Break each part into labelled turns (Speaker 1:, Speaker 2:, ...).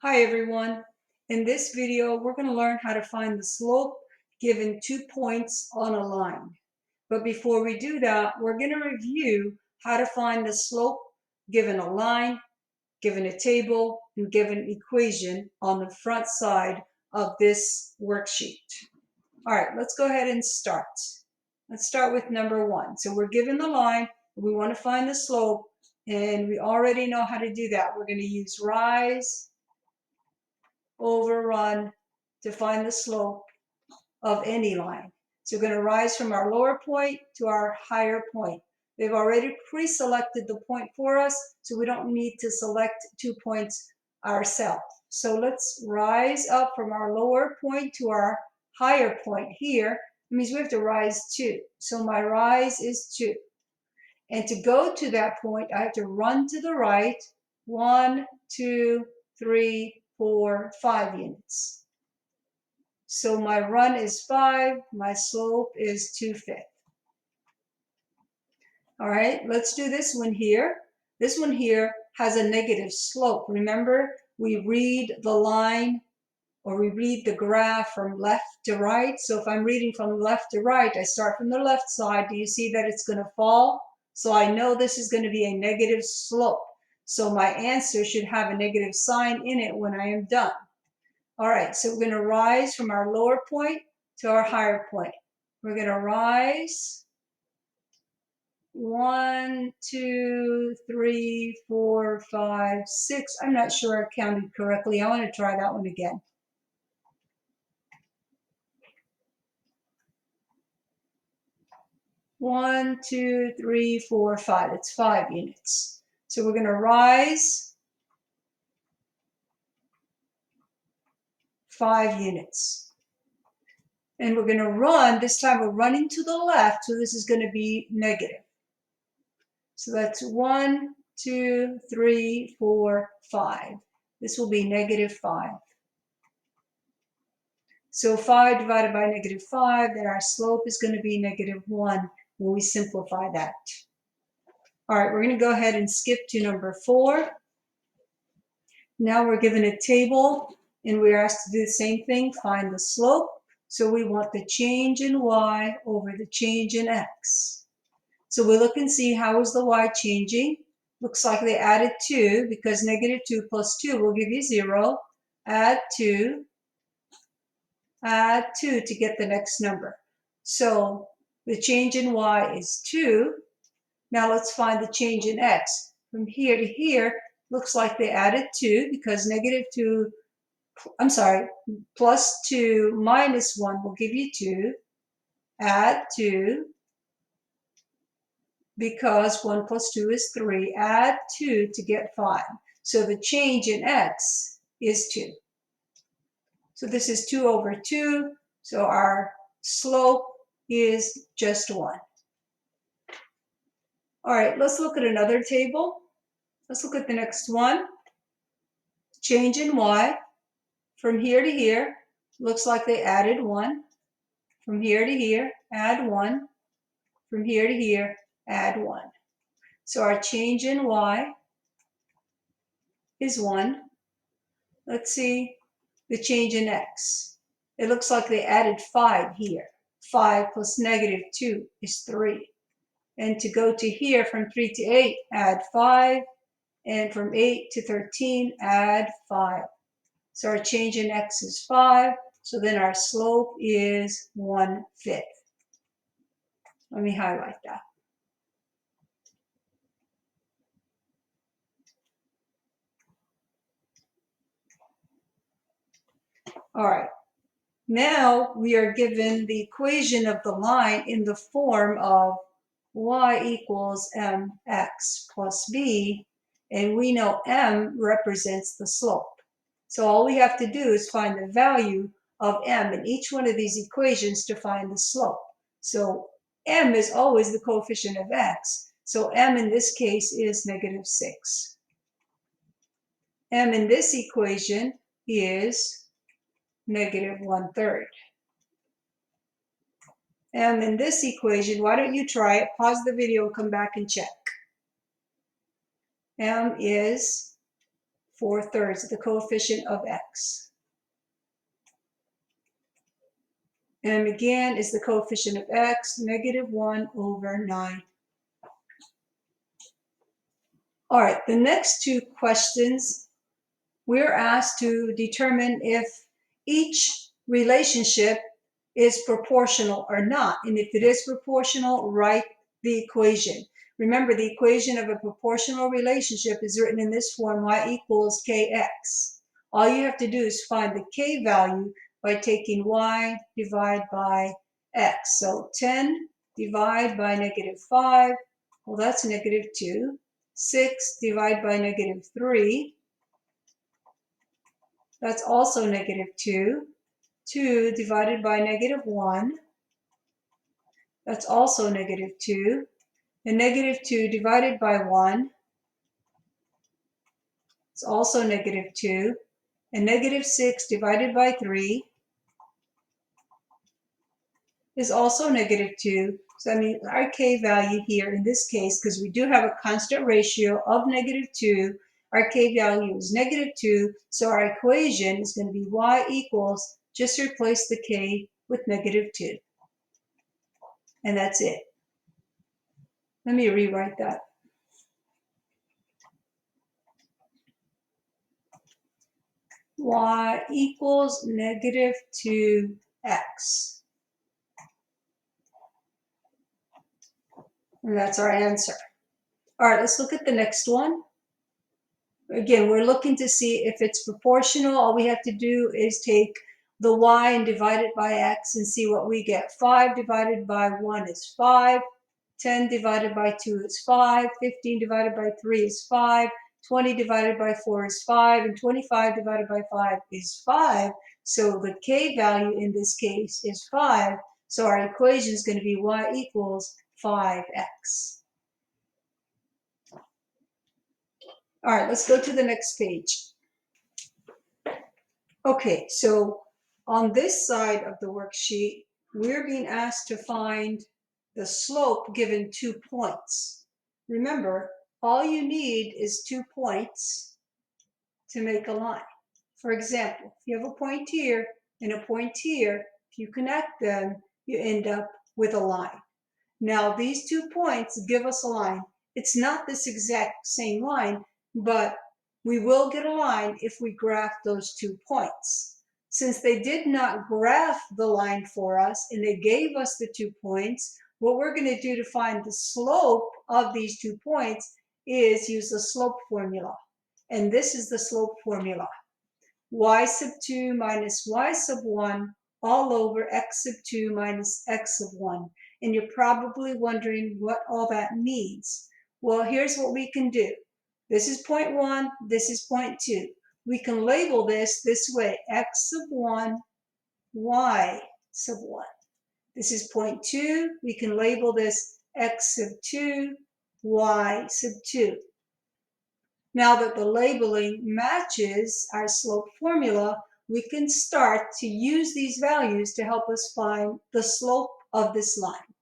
Speaker 1: Hi everyone. In this video, we're going to learn how to find the slope given 2 points on a line. But before we do that, we're going to review how to find the slope given a line, given a table, and given an equation on the front side of this worksheet. All right, let's go ahead and start. Let's start with number 1. So we're given the line, we want to find the slope, and we already know how to do that. We're going to use rise over run to find the slope of any line. So we're going to rise from our lower point to our higher point. They've already pre-selected the point for us, so we don't need to select 2 points ourselves. So let's rise up from our lower point to our higher point here. It means we have to rise 2. So my rise is 2. And to go to that point, I have to run to the right 1, 2, 3, 4, 5 units. So my run is 5, my slope is 2/5. All right, let's do this one here. This one here has a negative slope. Remember, we read the line or we read the graph from left to right. So if I'm reading from left to right, I start from the left side. Do you see that it's going to fall? So I know this is going to be a negative slope. So my answer should have a negative sign in it when I am done. All right, so we're going to rise from our lower point to our higher point. We're going to rise 1, 2, 3, 4, 5, 6. I'm not sure I counted correctly. I want to try that one again. One, 2, 3, 4, 5. It's 5 units. So we're going to rise 5 units. And we're going to run. This time we're running to the left, so this is going to be negative. So that's 1, 2, 3, 4, 5. This will be negative 5. So 5 divided by negative 5, then our slope is going to be negative 1 when we simplify that. All right, we're going to go ahead and skip to number 4. Now we're given a table, and we're asked to do the same thing, find the slope. So we want the change in y over the change in x. So we look and see how is the y changing. Looks like they added 2 because negative 2 plus 2 will give you 0. Add 2 to get the next number. So the change in y is 2. Now let's find the change in x. From here to here, looks like they added 2 because plus 2 minus 1 will give you 2. Add 2 because 1 plus 2 is 3. Add 2 to get 5. So the change in x is 2. So this is 2 over 2. So our slope is just 1. All right, let's look at another table. Let's look at the next one. Change in y. From here to here, looks like they added 1. From here to here, add 1. From here to here, add 1. So our change in y is 1. Let's see the change in x. It looks like they added 5 here. 5 plus negative 2 is 3. And to go to here from 3 to 8, add 5. And from 8 to 13, add 5. So our change in x is 5. So then our slope is 1/5. Let me highlight that. All right. Now we are given the equation of the line in the form of y equals mx plus b, and we know m represents the slope. So all we have to do is find the value of m in each one of these equations to find the slope. So m is always the coefficient of x. So m in this case is negative 6. M in this equation is negative 1/3. And in this equation, why don't you try it? Pause the video, come back and check. M is 4/3, the coefficient of x. And again is the coefficient of x, -1/9. All right, the next two questions, we're asked to determine if each relationship is proportional or not. And if it is proportional, write the equation. Remember, the equation of a proportional relationship is written in this form, y equals kx. All you have to do is find the k value by taking y divided by x. So 10 divided by -5, well, that's -2. 6 divided by -3, that's also -2. 2 divided by -1, that's also -2. And -2 divided by 1, it's also -2. And -6 divided by 3 is also -2. So that means our k value here in this case, because we do have a constant ratio of -2, our k value is -2. So our equation is going to be y equals, just replace the k with -2. And that's it. Let me rewrite that. Y equals -2x. And that's our answer. All right, let's look at the next one. Again, we're looking to see if it's proportional. All we have to do is take the y and divide it by x and see what we get. 5 divided by 1 is 5. 10 divided by 2 is 5. 15 divided by 3 is 5. 20 divided by 4 is 5. And 25 divided by 5 is 5. So the k value in this case is 5. So our equation is going to be y equals 5x. All right, let's go to the next page. Okay, so on this side of the worksheet, we're being asked to find the slope given 2 points. Remember, all you need is 2 points to make a line. For example, if you have a point here and a point here, if you connect them, you end up with a line. Now, these 2 points give us a line. It's not this exact same line, but we will get a line if we graph those 2 points. Since they did not graph the line for us and they gave us the 2 points, what we're going to do to find the slope of these 2 points is use the slope formula. And this is the slope formula. Y sub 2 minus y sub 1 all over x sub 2 minus x sub 1. And you're probably wondering what all that means. Well, here's what we can do. This is point 1, this is point 2. We can label this way, x sub 1, y sub 1. This is point 2. We can label this x sub 2, y sub 2. Now that the labeling matches our slope formula, we can start to use these values to help us find the slope of this line.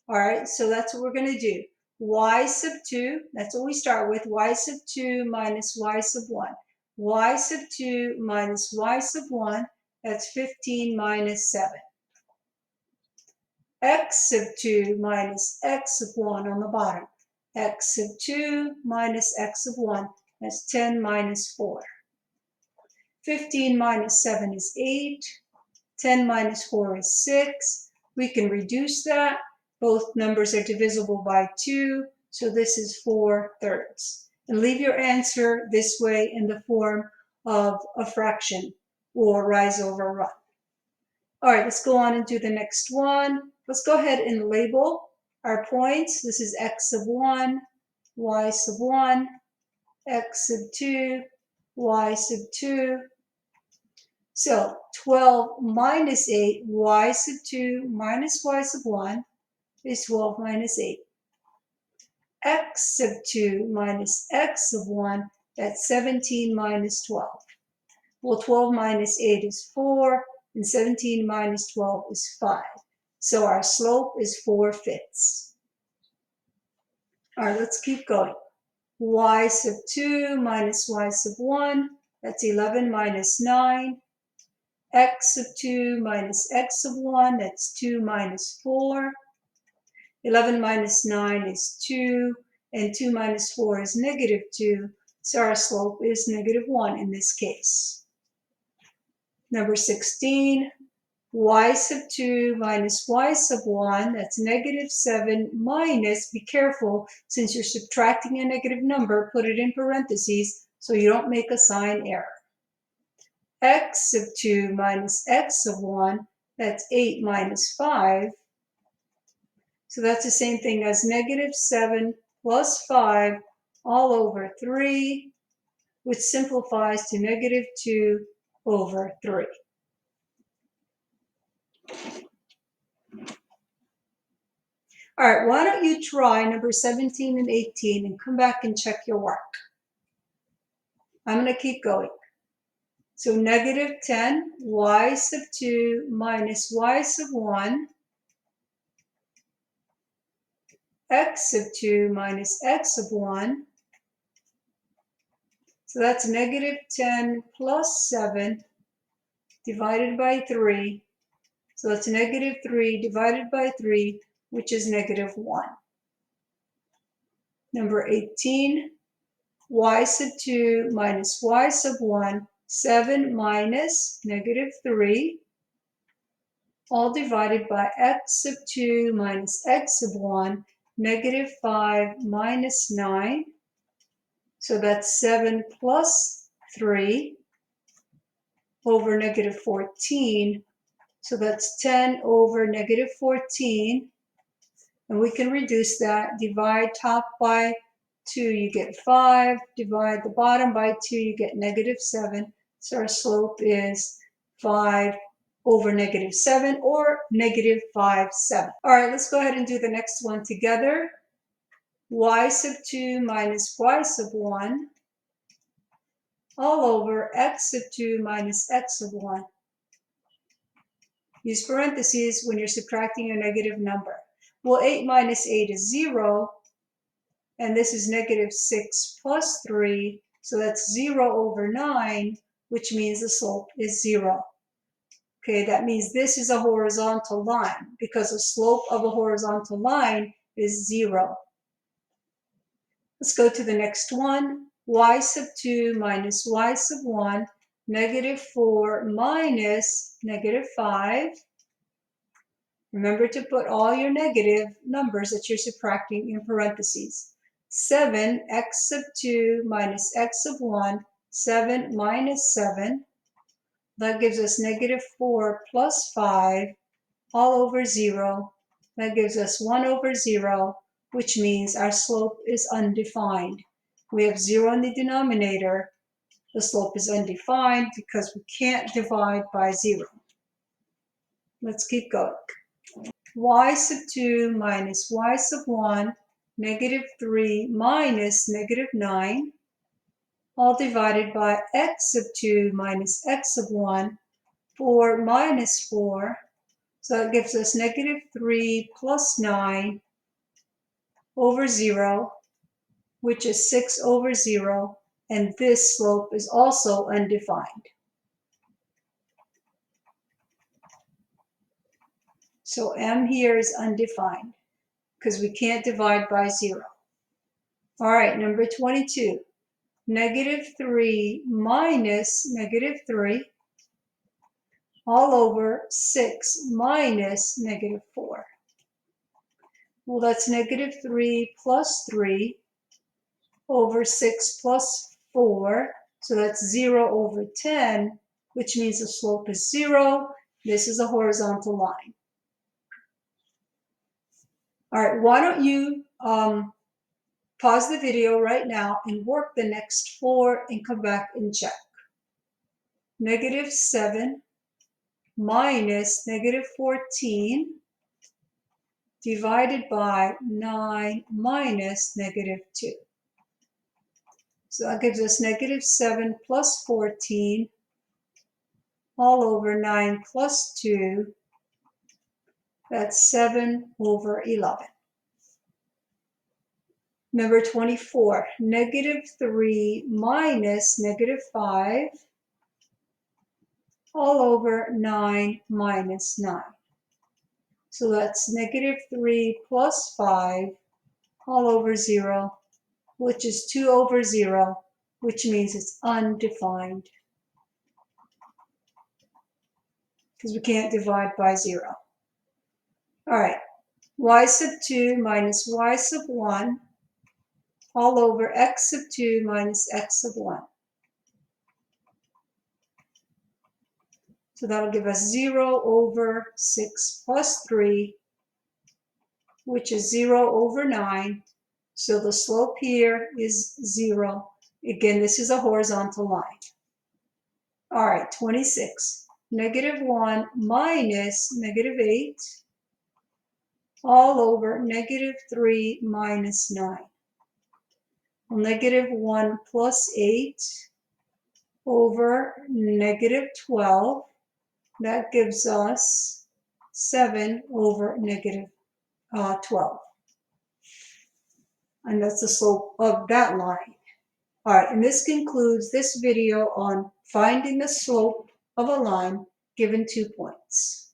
Speaker 1: All right, so that's what we're going to do. Y sub 2, that's what we start with, y sub 2 minus y sub 1. Y sub 2 minus y sub 1, that's 15 minus 7. X sub 2 minus x sub 1 on the bottom. X sub 2 minus x sub 1, that's 10 minus 4. 15 minus 7 is 8. 10 minus 4 is 6. We can reduce that. Both numbers are divisible by 2, so this is 4/3. And leave your answer this way in the form of a fraction or rise over run. All right, let's go on and do the next one. Let's go ahead and label our points. This is x sub 1, y sub 1, x sub 2, y sub 2. So 12 minus 8, y sub 2 minus y sub 1 is 12 minus 8. X sub 2 minus x sub 1, that's 17 minus 12. Well, 12 minus 8 is 4, and 17 minus 12 is 5. So our slope is 4/5. All right, let's keep going. y sub 2 minus y sub 1, that's 11 minus 9. X sub 2 minus x sub 1, that's 2 minus 4. 11 minus 9 is 2, and 2 minus 4 is negative 2, so our slope is negative 1 in this case. Number 16, y sub 2 minus y sub 1, that's negative 7 minus, be careful, since you're subtracting a negative number, put it in parentheses so you don't make a sign error. X sub 2 minus x sub 1, that's 8 minus 5. So that's the same thing as negative 7 plus 5 all over 3, which simplifies to negative 2 over 3. All right, why don't you try number 17 and 18 and come back and check your work. I'm going to keep going. So negative 10 y sub 2 minus y sub 1, x sub 2 minus x sub 1. So that's negative 10 plus 7 divided by 3. So that's negative 3 divided by 3, which is negative 1. Number 18, y sub 2 minus y sub 1, 7 minus negative 3, all divided by x sub 2 minus x sub 1, negative 5 minus 9. So that's 7 plus 3 over negative 14. So that's 10 over negative 14. And we can reduce that. Divide top by 2, you get 5. Divide the bottom by 2, you get negative 7. So our slope is 5 over negative 7, or negative 5, 7. All right, let's go ahead and do the next one together. Y sub 2 minus y sub 1 all over x sub 2 minus x sub 1. Use parentheses when you're subtracting a negative number. Well, 8 minus 8 is 0, and this is negative 6 plus 3, so that's 0 over 9, which means the slope is 0. Okay, that means this is a horizontal line, because the slope of a horizontal line is 0. Let's go to the next one. Y sub 2 minus y sub 1, negative 4 minus negative 5. Remember to put all your negative numbers that you're subtracting in parentheses. 7, x sub 2 minus x sub 1, 7 minus 7. That gives us negative 4 plus 5 all over 0. That gives us 1 over 0, which means our slope is undefined. We have 0 in the denominator. The slope is undefined because we can't divide by 0. Let's keep going. Y sub 2 minus y sub 1, negative 3 minus negative 9, all divided by x sub 2 minus x sub 1, 4 minus 4. So that gives us negative 3 plus 9 over 0, which is 6 over 0, and this slope is also undefined. So m here is undefined because we can't divide by 0. All right, number 22. Negative 3 minus negative 3 all over 6 minus negative 4. Well, that's negative 3 plus 3 over 6 plus 4. So that's 0 over 10, which means the slope is 0. This is a horizontal line. All right, why don't you pause the video right now and work the next 4 and come back and check. Negative 7 minus negative 14 divided by 9 minus negative 2. So that gives us negative 7 plus 14 all over 9 plus 2. That's 7 over 11. Number 24, -3 minus -5 all over 9 minus 9. So that's -3 plus 5 all over 0, which is 2 over 0, which means it's undefined because we can't divide by 0. All right, y sub 2 minus y sub 1 all over x sub 2 minus x sub 1. So that'll give us 0 over 6 plus 3, which is 0 over 9. So the slope here is 0. Again, this is a horizontal line. All right, 26. -1 minus -8 all over -3 minus 9. Well, -1 plus 8 over -12. That gives us 7 over -12. And that's the slope of that line. All right, and this concludes this video on finding the slope of a line given 2 points.